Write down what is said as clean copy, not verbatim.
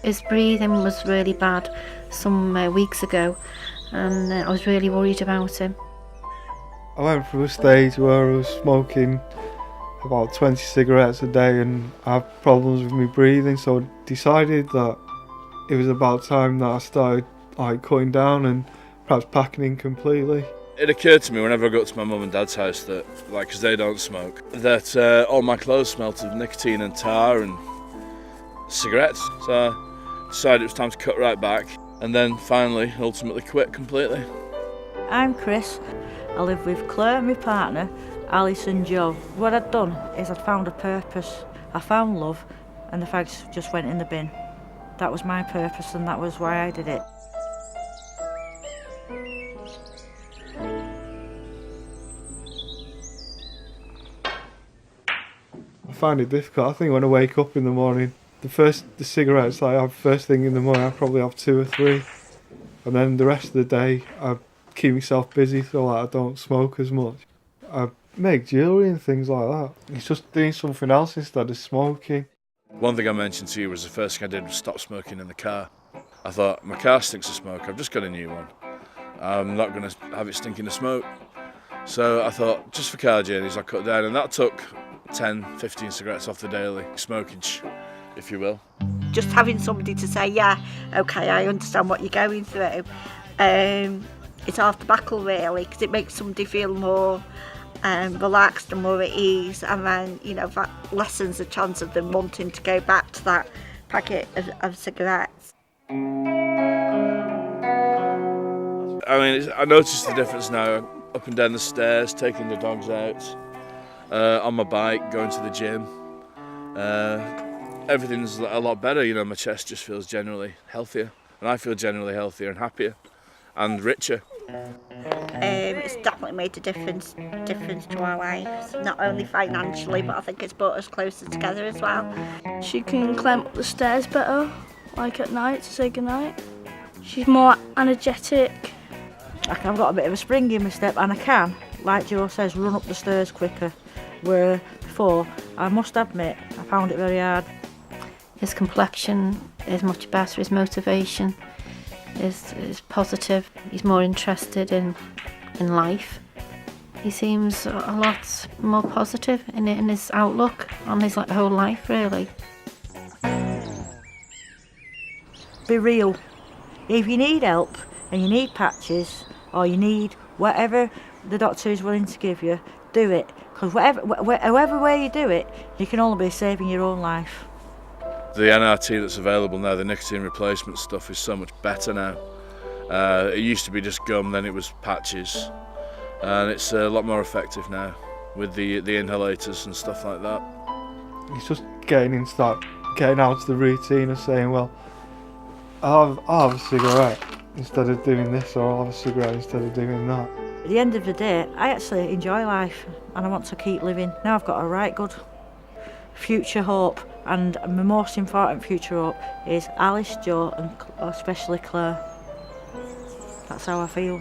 His breathing was really bad some weeks ago, and I was really worried about him. I went through a stage where I was smoking about 20 cigarettes a day and I had problems with my breathing, so I decided that it was about time that I started cutting down and perhaps packing in completely. It occurred to me whenever I go to my mum and dad's house that, because they don't smoke, that all my clothes smelt of nicotine and tar and cigarettes. So I decided it was time to cut right back and then finally, ultimately quit completely. I'm Chris. I live with Claire, my partner, Alice and Joe. What I'd done is I'd found a purpose. I found love and the fags just went in the bin. That was my purpose and that was why I did it. I find it difficult. I think when I wake up in the morning, the cigarettes I have first thing in the morning, I probably have 2 or 3. And then the rest of the day, I keep myself busy so that I don't smoke as much. I make jewellery and things like that. It's just doing something else instead of smoking. One thing I mentioned to you was the first thing I did was stop smoking in the car. I thought, my car stinks of smoke, I've just got a new one. I'm not going to have it stinking of smoke. So I thought, just for car journeys, I cut down, and that took 10, 15 cigarettes off the daily smokage, if you will. Just having somebody to say, yeah, okay, I understand what you're going through, it's half the battle really, because it makes somebody feel more relaxed and more at ease, and then, you know, that lessens the chance of them wanting to go back to that packet of cigarettes. I mean, I noticed the difference now, up and down the stairs, taking the dogs out, on my bike, going to the gym. Everything's a lot better, you know, my chest just feels generally healthier, and I feel generally healthier and happier and richer. It's definitely made a difference to our lives, not only financially, but I think it's brought us closer together as well. She can climb up the stairs better, like at night, to say goodnight. She's more energetic. I've got a bit of a spring in my step and I can, like Joe says, run up the stairs quicker, where before, I must admit, I found it very hard. His complexion is much better, his motivation is positive, he's more interested in life. He seems a lot more positive in his outlook on his whole life, really. Be real. If you need help and you need patches or you need whatever the doctor is willing to give you, do it. Because however way you do it, you can only be saving your own life. The NRT that's available now, the nicotine replacement stuff, is so much better now. It used to be just gum, then it was patches, and it's a lot more effective now with the inhalators and stuff like that. It's just getting out of the routine of saying, well, I'll have a cigarette instead of doing this, or I'll have a cigarette instead of doing that. At the end of the day, I actually enjoy life and I want to keep living. Now I've got a right good future hope, and my most important future hope is Alice, Joe and especially Claire. That's how I feel.